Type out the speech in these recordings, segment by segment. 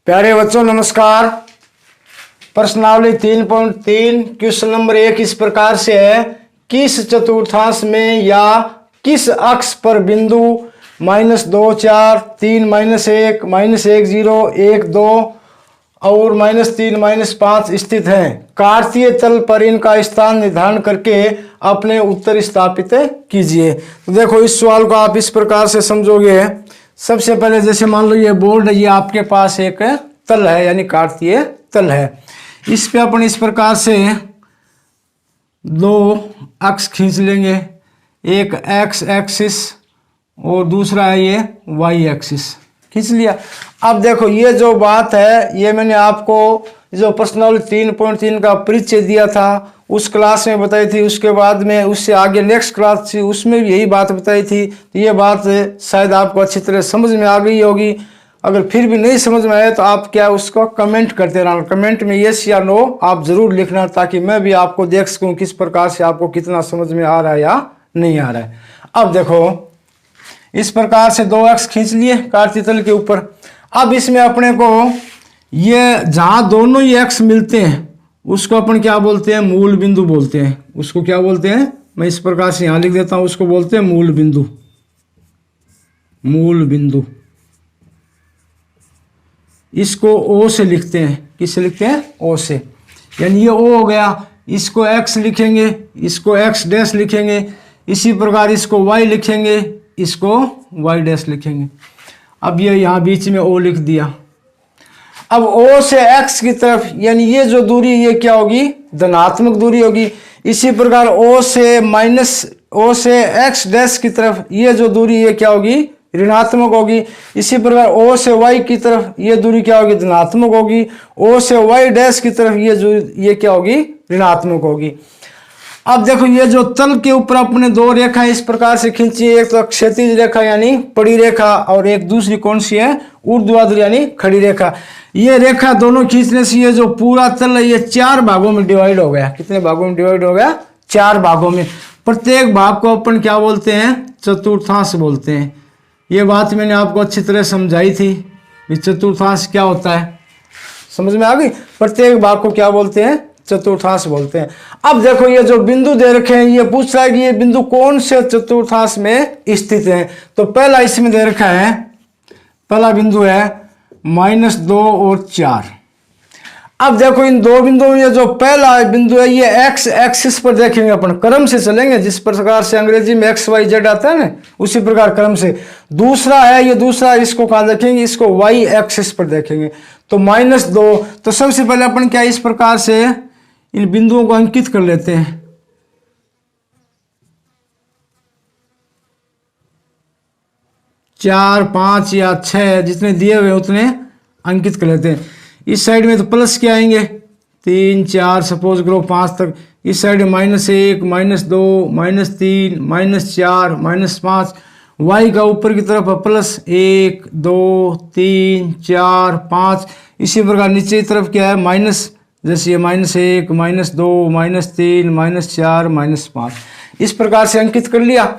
प्यारे बच्चों नमस्कार। प्रश्नावली 3.3 क्वेश्चन नंबर 1 इस प्रकार से है, किस चतुर्थांश में या किस अक्ष पर बिंदु -2 4 3 -1 -1 0 1 2 और -3 -5 स्थित हैं। कार्तीय तल पर इनका स्थान निर्धारण करके अपने उत्तर स्थापित कीजिए। तो देखो इस सवाल को आप इस प्रकार से समझोगे। सबसे पहले जैसे मान लो ये बोर्ड है, ये आपके पास एक तल है यानी कार्तीय तल है। इस पे अपन इस प्रकार से दो अक्ष खींच लेंगे, एक एक्स एक्सिस और दूसरा है ये वाई एक्सिस, खींच लिया। अब देखो ये जो बात है ये मैंने आपको जो प्रश्नावली 3.3 का परिचय दिया था उस क्लास में बताई थी। उसके बाद में उससे आगे नेक्स्ट क्लास थी उसमें भी यही बात बताई थी। तो ये बात शायद आपको अच्छी तरह समझ में आ गई होगी। अगर फिर भी नहीं समझ में आए तो आप क्या उसको कमेंट करते रहना, कमेंट में यस या नो आप जरूर लिखना, ताकि मैं भी आपको देख सकूं किस प्रकार से आपको कितना समझ में आ रहा है या नहीं आ रहा है। अब देखो इस प्रकार से दो अक्ष खींच लिए कार्तीय तल के ऊपर। अब इसमें अपने को ये जहां दोनों ये अक्ष मिलते हैं उसको अपन क्या बोलते हैं, मूल बिंदु बोलते हैं। उसको क्या बोलते हैं, मैं इस प्रकार से यहां लिख देता हूं, उसको बोलते हैं मूल बिंदु। मूल बिंदु इसको ओ से लिखते हैं। किससे लिखते हैं, ओ से, यानी ये ओ हो गया। इसको एक्स लिखेंगे, इसको एक्स डैश लिखेंगे, इसी प्रकार इसको वाई लिखेंगे, इसको वाई डैश लिखेंगे। अब ये यहां बीच में ओ लिख दिया। अब ओ से एक्स की तरफ यानी ये जो दूरी ये क्या होगी, धनात्मक दूरी होगी। इसी प्रकार ओ से एक्स डैश की तरफ ये जो दूरी ये क्या होगी, ऋणात्मक होगी। इसी प्रकार ओ से वाई की तरफ ये दूरी क्या होगी, धनात्मक होगी। ओ से वाई डैश की तरफ ये क्या होगी, ऋणात्मक होगी। अब देखो ये जो तल के ऊपर अपने दो रेखा इस प्रकार से खींची, एक तो क्षैतिज रेखा यानी पड़ी रेखा और एक दूसरी कौन सी है, ऊर्ध्वाधर यानी खड़ी रेखा। ये रेखा दोनों खींचने से ये जो पूरा तल है ये 4 भागों में डिवाइड हो गया। कितने भागों में डिवाइड हो गया, 4 भागों में। प्रत्येक भाग को अपन क्या बोलते हैं, चतुर्थांश बोलते हैं। ये बात मैंने आपको अच्छी तरह समझाई थी, चतुर्थांश क्या होता है, समझ में आ गई। प्रत्येक भाग को क्या बोलते हैं, चतुर्थांश बोलते हैं। अब देखो ये जो बिंदु दे रखे हैं ये पूछ रहा है कि ये बिंदु कौन से चतुर्थांश में स्थित है। तो पहला इसमें दे रखा है, पहला बिंदु है -2 और 4। अब देखो इन दो बिंदुओं में जो पहला बिंदु है ये एक्स एक्सिस पर देखेंगे, अपन क्रम से चलेंगे, जिस प्रकार से अंग्रेजी में एक्स वाई जेड आता है ना उसी प्रकार क्रम से। दूसरा है ये दूसरा, इसको कहाँ देखेंगे, इसको वाई एक्सिस पर देखेंगे। तो -2, तो सबसे पहले अपन क्या इस प्रकार से इन बिंदुओं को अंकित कर लेते हैं। चार 5 या 6 जितने दिए हुए उतने अंकित कर लेते हैं। इस साइड में तो प्लस के आएंगे 3 4 सपोज करो 5 तक। इस साइड में -1 -2 -3 -4 -5। वाई का ऊपर की तरफ +1 2 3 4 5। इसी प्रकार नीचे की तरफ क्या है, माइनस, जैसे ये -1 -2 -3 -4 -5। इस प्रकार से अंकित कर लिया।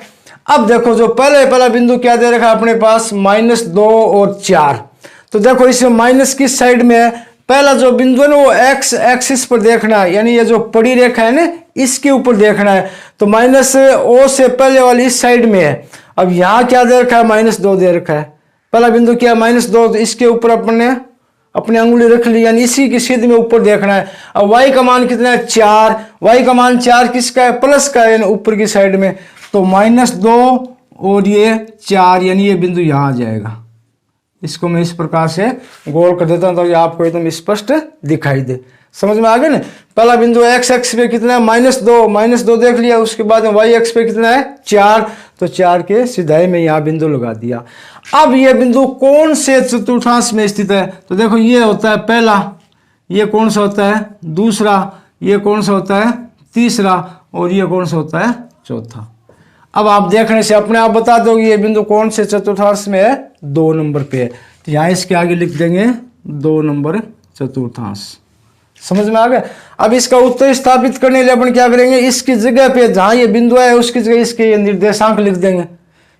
अब देखो जो पहला बिंदु क्या दे रखा है अपने पास, -2 और 4। तो देखो इसमें माइनस किस साइड में है, पहला जो बिंदु है ना वो एक्स एक्सिस पर देखना है, यानी ये जो पड़ी रेखा है ना इसके ऊपर देखना है। तो -O से पहले वाली इस साइड में है। अब यहाँ क्या दे रखा है, -2 दे रखा है। पहला बिंदु क्या है, -2, तो इसके ऊपर अपने अंगुली रख ली, यानी इसी की सीध में ऊपर देखना है। अब y का मान कितना है, 4। y का मान 4 किसका है, प्लस का है, ऊपर की साइड में। तो -2 और ये 4 यानी ये बिंदु यहाँ आ जाएगा। इसको मैं इस प्रकार से गोल कर देता हूं ताकि आपको एकदम स्पष्ट दिखाई दे। समझ में आ गया ना। पहला बिंदु एक्स एक्स पे कितना है, -2 देख लिया। उसके बाद में वाई एक्स पे कितना है, 4। तो 4 के सिधाई में यहाँ बिंदु लगा दिया। अब ये बिंदु कौन से चतुर्थांश में स्थित है, तो देखो ये होता है पहला, ये कौन सा होता है दूसरा, ये कौन सा होता है तीसरा, और ये कौन सा होता है चौथा। अब आप देखने से अपने आप बता दोगे ये बिंदु कौन से चतुर्थांश में है, 2 नंबर पे है। तो यहाँ इसके आगे लिख देंगे 2 नंबर चतुर्थांश। समझ में आ गया। अब इसका उत्तर स्थापित करने के लिए अपन क्या करेंगे, इसकी जगह पे जहां ये बिंदु है उसकी जगह इसके निर्देशांक लिख देंगे।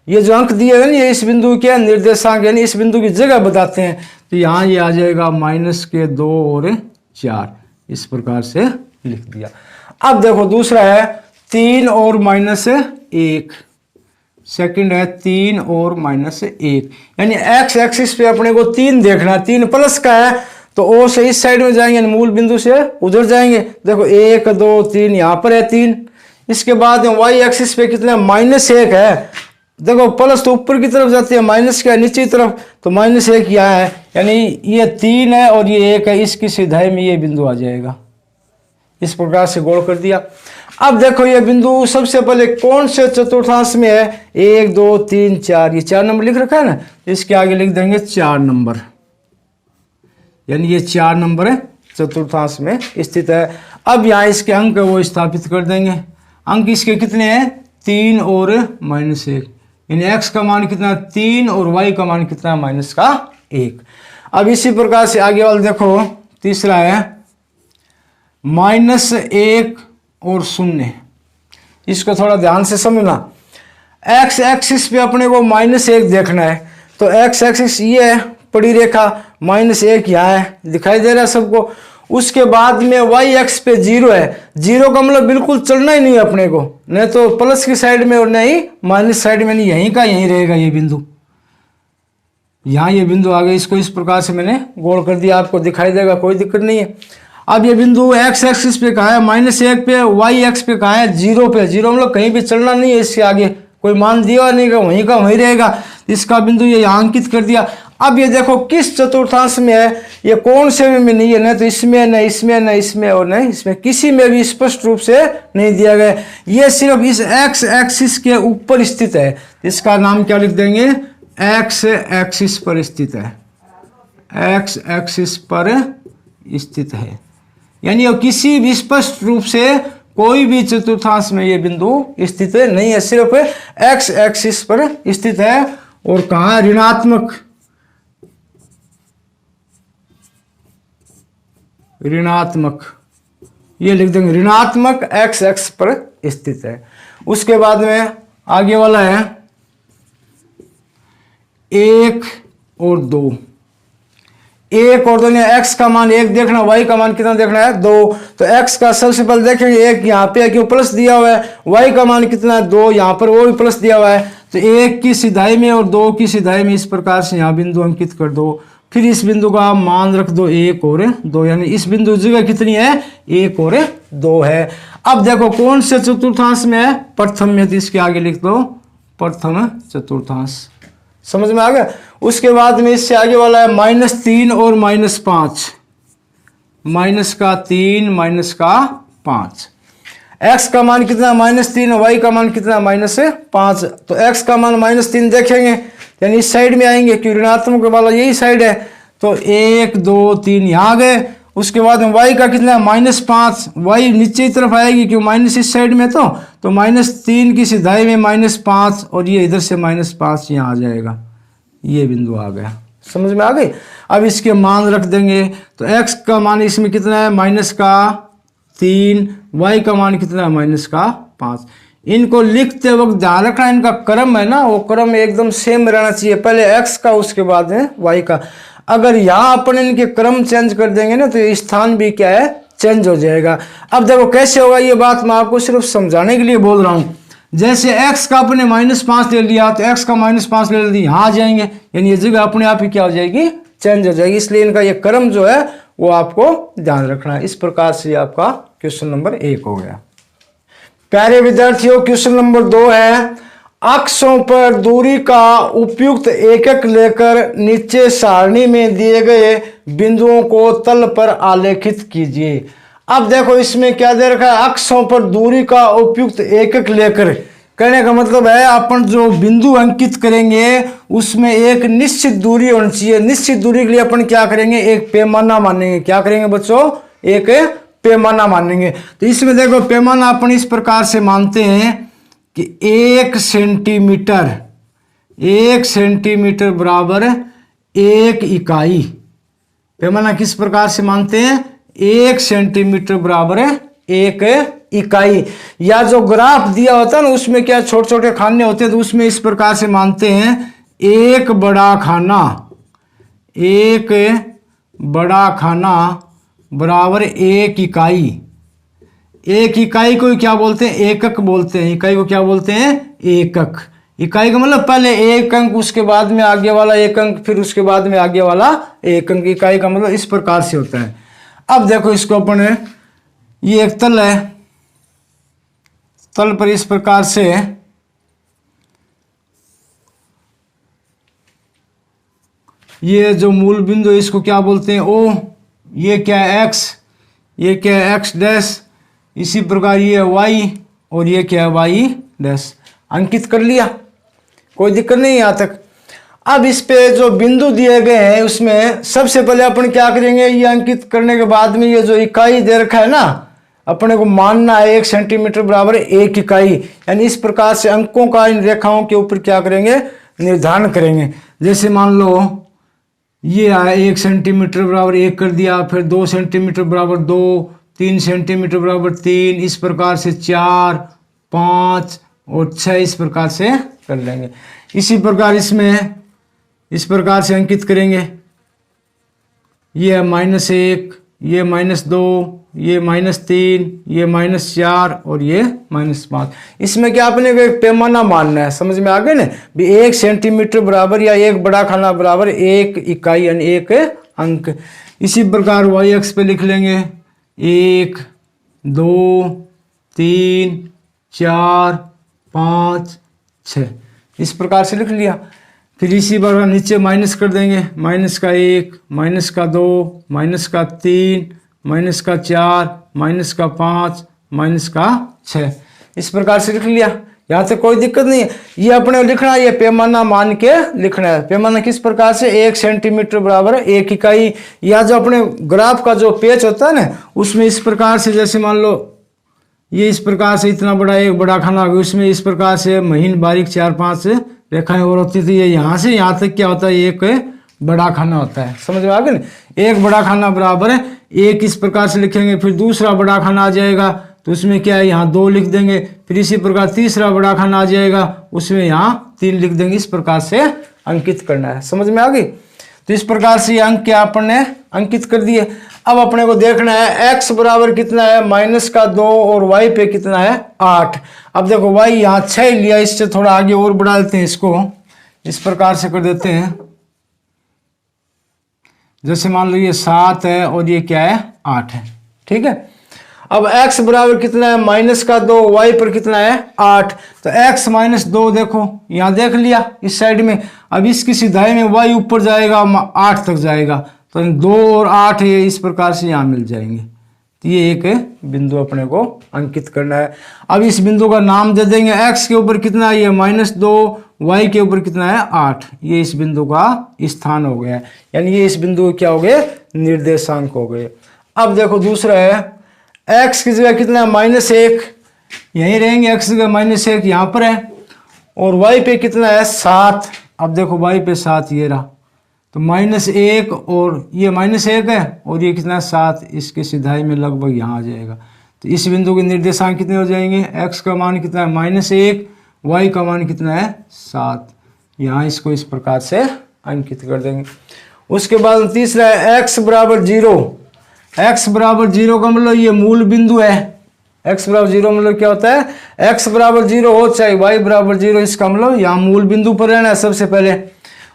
ये जो अंक दिए हैं ये इस बिंदु के निर्देशांक यानी इस बिंदु की जगह बताते हैं। तो यहाँ ये आ जाएगा माइनस के 2 और 4, इस प्रकार से लिख दिया। अब देखो दूसरा है 3 और माइनस 1, सेकंड है 3 और माइनस 1, यानी एक्स एक्सिस पे अपने को 3 देखना है, 3 प्लस का है तो ओ से इस साइड में जाएंगे, मूल बिंदु से उधर जाएंगे। देखो 1 2 3 यहाँ पर है 3। इसके बाद वाई एक्सिस पे कितना -1 है, देखो प्लस तो ऊपर की तरफ जाती है, माइनस क्या नीचे की तरफ, तो -1 यहाँ है, यानी ये 3 है और ये 1 है, इसकी सीधाई में ये बिंदु आ जाएगा। इस प्रकार से गोल कर दिया। अब देखो ये बिंदु सबसे पहले कौन से चतुर्थांश में है, 1 2 3 4, ये 4 नंबर लिख रखा है ना, इसके आगे लिख देंगे 4 नंबर, यानी ये 4 नंबर है चतुर्थांश में स्थित है। अब यहाँ इसके अंक वो स्थापित कर देंगे। अंक इसके कितने हैं, 3 और -1, यानी x का मान कितना 3 और y का मान कितना -1। अब इसी प्रकार से आगे वाला देखो, तीसरा है -1 और 0। इसको थोड़ा ध्यान से समझना। x एक्सिस पे अपने को -1 देखना है, तो x एक्सिस ये है पड़ी रेखा, -1 यहाँ है, दिखाई दे रहा है सबको। उसके बाद में y एक्स पे 0 है, 0 का मतलब बिल्कुल चलना ही नहीं है अपने को, नहीं तो प्लस की साइड में और नहीं माइनस साइड में, नहीं यहीं का यहीं रहेगा ये बिंदु। यहाँ ये बिंदु आ गया, इसको इस प्रकार से मैंने गोल कर दिया, आपको दिखाई देगा, कोई दिक्कत नहीं है। अब ये बिंदु x एक्सिस पे कहाँ है, -1 पे, y एक्स पे कहाँ है, 0 पे। 0 मतलब कहीं भी चलना नहीं है, इससे आगे कोई मान दिया नहीं का वहीं रहेगा। इसका बिंदु ये यहाँ अंकित कर दिया। अब ये देखो किस चतुर्थांश में है, ये कौन से में नहीं है, न तो इसमें न इसमें न इसमें और न इसमें, किसी में भी स्पष्ट रूप से नहीं दिया गया। ये सिर्फ इस x एक्सिस के ऊपर स्थित है, इसका नाम क्या लिख देंगे, x एक्सिस पर स्थित है, x एक्सिस पर स्थित है, यानी अब किसी भी स्पष्ट रूप से कोई भी चतुर्थांश में ये बिंदु स्थित नहीं है, सिर्फ x एक्सिस पर स्थित है। और कहाँ, ऋणात्मक, ये लिख देंगे ऋणात्मक x एक्स पर स्थित है। उसके बाद में आगे वाला है 1 और 2। 1 और 2 x का मान 1 देखना, y का मान कितना देखना है 2। तो x का सबसे पहले देखेंगे 1 यहाँ पे क्यों प्लस दिया हुआ है, y का मान कितना है 2, यहाँ पर वो भी प्लस दिया हुआ है। तो 1 की सीधाई में और 2 की सीधाई में इस प्रकार से यहाँ बिंदु अंकित कर दो। फिर इस बिंदु का मान रख दो 1 और 2, यानी इस बिंदु की जगह कितनी है, 1 और 2 है। अब देखो कौन से चतुर्थांश में है, प्रथम में, तो इसके आगे लिख दो प्रथम चतुर्थांश। समझ में आ गया। उसके बाद में इससे आगे वाला है -3 और -5, -3 x का मान कितना -3, y का मान कितना -5। तो x का मान -3 देखेंगे, यानी इस साइड में आएंगे क्योंकि ऋणात्मक वाला यही साइड है, तो 1 2 3 यहाँ गए। उसके बाद में y का कितना है -5, y नीचे की तरफ आएगी क्यों माइनस इस साइड में, तो -3 की सीधाई में -5 और ये इधर से -5 यहाँ आ जाएगा, ये बिंदु आ गया। समझ में आ गई। अब इसके मान रख देंगे, तो x का मान इसमें कितना है -3, y का मान कितना है -5। इनको लिखते वक्त ध्यान रखना, इनका क्रम है ना, वो क्रम एकदम सेम रहना चाहिए, पहले x का उसके बाद में y का। अगर यहाँ अपन इनके क्रम चेंज कर देंगे ना, तो ये स्थान भी क्या है, चेंज हो जाएगा। अब देखो कैसे होगा, ये बात मैं आपको सिर्फ समझाने के लिए बोल रहा हूँ। जैसे x का अपने -5 ले लिया, तो x का -5 ले लिया, यहाँ आ जाएंगे, यानी ये जगह अपने आप ही क्या हो जाएगी, चेंज हो जाएगी। इसलिए इनका ये क्रम जो है वो आपको ध्यान रखना है। इस प्रकार से आपका क्वेश्चन नंबर 1 हो गया। प्यारे विद्यार्थियों, क्वेश्चन नंबर 2 है, अक्षों पर दूरी का उपयुक्त एकक लेकर नीचे सारणी में दिए गए बिंदुओं को तल पर आलेखित कीजिए। अब देखो इसमें क्या दे रखा है, अक्षों पर दूरी का उपयुक्त एकक लेकर, कहने का मतलब है अपन जो बिंदु अंकित करेंगे उसमें एक निश्चित दूरी होनी चाहिए। निश्चित दूरी के लिए अपन क्या करेंगे, एक पैमाना मानेंगे। क्या करेंगे बच्चों, एक पैमाना मानेंगे। तो इसमें देखो पैमाना अपन इस प्रकार से मानते हैं कि 1 सेंटीमीटर बराबर 1 इकाई। पैमाना किस प्रकार से मानते हैं, 1 सेंटीमीटर बराबर 1 इकाई। या जो ग्राफ दिया होता है ना, उसमें क्या छोटे छोटे खाने होते हैं, तो उसमें इस प्रकार से मानते हैं, एक बड़ा खाना एक बड़ा खाना बराबर एक इकाई। एक इकाई को क्या बोलते हैं? एकक बोलते हैं। इकाई को क्या बोलते हैं? एकक। इकाई का मतलब पहले एक अंक, उसके बाद में आगे वाला एक अंक, फिर उसके बाद में आगे वाला एक अंक। इकाई का मतलब इस प्रकार से होता है। अब देखो इसको अपन, ये एक तल है, तल पर इस प्रकार से ये जो मूल बिंदु है इसको क्या बोलते हैं? ओ। ये क्या है? एक्स। ये क्या है? X dash. इसी प्रकार ये वाई, और ये क्या है? Y dash. अंकित कर लिया, कोई दिक्कत नहीं यहाँ तक। अब इस पे जो बिंदु दिए गए हैं उसमें सबसे पहले अपन क्या करेंगे? ये अंकित करने के बाद में ये जो इकाई दे रखा है ना, अपने को मानना है 1 सेंटीमीटर बराबर 1 इकाई। यानी इस प्रकार से अंकों का इन रेखाओं के ऊपर क्या करेंगे? निर्धारण करेंगे। जैसे मान लो ये आया 1 सेंटीमीटर बराबर 1 कर दिया, फिर 2 सेंटीमीटर बराबर 2, 3 सेंटीमीटर बराबर 3, इस प्रकार से 4, 5 और 6 इस प्रकार से कर लेंगे। इसी प्रकार इसमें इस प्रकार से अंकित करेंगे। ये है -1, ये -2, ये -3, ये -4 और ये -5। इसमें क्या अपने को एक पैमाना मानना है, समझ में आ गए ना? भी 1 सेंटीमीटर बराबर या एक बड़ा खाना बराबर 1 इकाई यानी 1 अंक। इसी प्रकार वाई अक्ष पे लिख लेंगे 1, 2, 3, 4, 5, 6 इस प्रकार से लिख लिया। फिर इसी प्रकार नीचे माइनस कर देंगे, -1, -2, -3, -4, -5, -6 इस प्रकार से लिख लिया। यहाँ तक कोई दिक्कत नहीं है। ये अपने लिखना है, ये पैमाना मान के लिखना है। पैमाना किस प्रकार से? 1 सेंटीमीटर बराबर 1 इकाई। या जो अपने ग्राफ का जो पेज होता है ना, उसमें इस प्रकार से, जैसे मान लो ये इस प्रकार से इतना बड़ा एक बड़ा खाना होगा, उसमें इस प्रकार से महीन बारीक 4-5 रेखाएं और होती थी। यहाँ से यहाँ तक क्या होता है? एक बड़ा खाना होता है। समझ में आ गया ना? एक बड़ा खाना बराबर है 1 इस प्रकार से लिखेंगे। फिर दूसरा बड़ा खाना आ जाएगा तो उसमें क्या है? यहाँ 2 लिख देंगे। फिर इसी प्रकार तीसरा बड़ा खाना आ जाएगा, उसमें यहाँ 3 लिख देंगे। इस प्रकार से अंकित करना है। समझ में आ गई? तो इस प्रकार से ये अंक क्या अपन ने अंकित कर दिए। अब अपने को देखना है x बराबर कितना है? -2 और y पे कितना है? 8। अब देखो y यहाँ 6 लिया, इससे थोड़ा आगे और बढ़ा देते हैं इसको। इस प्रकार से कर देते हैं, जैसे मान लो ये 7 है और ये क्या है? 8 है। ठीक है। अब x बराबर कितना है? -2, y पर कितना है? 8। तो x -2 देखो यहाँ देख लिया इस साइड में। अब इसकी सिधाई में y ऊपर जाएगा, 8 तक जाएगा, तो 2 और 8 ये इस प्रकार से यहाँ मिल जाएंगे। तो ये एक बिंदु अपने को अंकित करना है। अब इस बिंदु का नाम दे देंगे। x के ऊपर कितना है? ये -2, y के ऊपर कितना है? 8। ये इस बिंदु का स्थान हो गया, यानी ये इस बिंदु क्या हो गए? निर्देशांक हो गए। अब देखो दूसरा है, x की जगह कितना है? -1 यहीं रहेंगे, x की जगह -1 यहाँ पर है, और y पे कितना है? 7। अब देखो y पे 7 ये रहा, तो -1 और ये -1 है और ये कितना है? 7। इसके सिधाई में लगभग यहाँ आ जाएगा। तो इस बिंदु के निर्देशांक कितने हो जाएंगे? x का मान कितना है? -1, y का मान कितना है? 7। यहाँ इसको इस प्रकार से अंकित कर देंगे। उसके बाद तीसरा है x बराबर 0। x बराबर 0 का मतलब ये मूल बिंदु है। x बराबर 0 मतलब क्या होता है? x बराबर 0 हो चाहे y बराबर 0, इसका मतलब यहाँ मूल बिंदु पर रहना है सबसे पहले।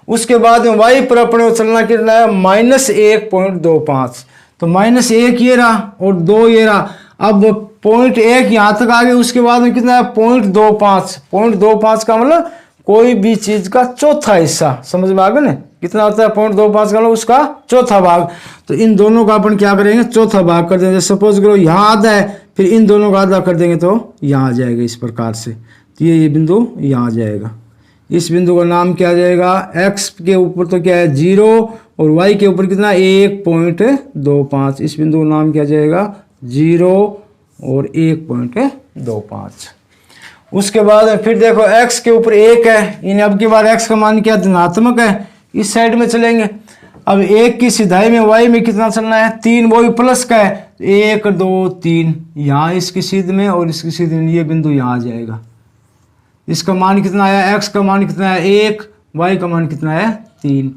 उसके बाद में y पर अपने को चलना कितना है? -1.25। तो -1 ये रहा और 2 ये रहा। अब 0.1 यहाँ तक आ गए, उसके बाद में कितना है? 0.25। 0.25 का मतलब कोई भी चीज का चौथा हिस्सा। समझ में आ गया ना? कितना होता है? 0.25 का मतलब उसका चौथा भाग। तो इन दोनों का अपन क्या करेंगे? चौथा भाग कर देंगे। सपोज करो यहाँ आधा है, फिर इन दोनों का आधा कर देंगे तो यहाँ आ जाएगा इस प्रकार से। तो ये बिंदु यहाँ आ जाएगा। इस बिंदु का नाम क्या आ जाएगा? x के ऊपर तो क्या है? 0 और y के ऊपर कितना? 1.25। इस बिंदु का नाम क्या आ जाएगा? 0 और 1.25। उसके बाद फिर देखो x के ऊपर 1 है, इन अब की बार x का मान क्या? धनात्मक है। इस साइड में चलेंगे। अब 1 की सिधाई में y में कितना चलना है? 3, वो भी प्लस का है। 1, 2, 3 यहाँ इसकी सीध में और इसकी सीध में ये बिंदु यहाँ आ जाएगा। इसका मान कितना आया? x का मान कितना है? 1, y का मान कितना है? 3।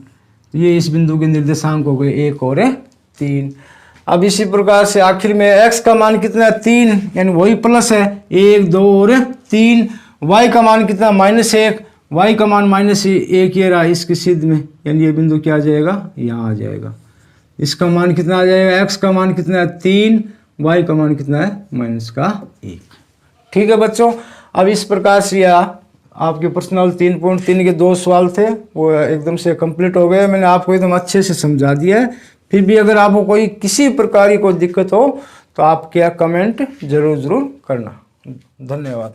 ये इस बिंदु के निर्देशांक हो गए 1 और 3। अब इसी प्रकार से आखिर में x का मान कितना है 3, यानी वही प्लस है 1 2 और 3। y का मान कितना -1, y का मान -1 ये रहा इसकी सिद्ध में, यानी ये बिंदु क्या आ जाएगा, यहाँ आ जाएगा। इसका मान कितना आ जाएगा, x का मान कितना है 3, y का मान कितना है -1। ठीक है बच्चों, अब इस प्रकार से आपके पर्सनल 3.3 के 2 सवाल थे वो एकदम से कंप्लीट हो गए। मैंने आपको एकदम अच्छे से समझा दिया है। फिर भी अगर आपको कोई किसी प्रकार की कोई दिक्कत हो तो आप क्या कमेंट जरूर करना। धन्यवाद।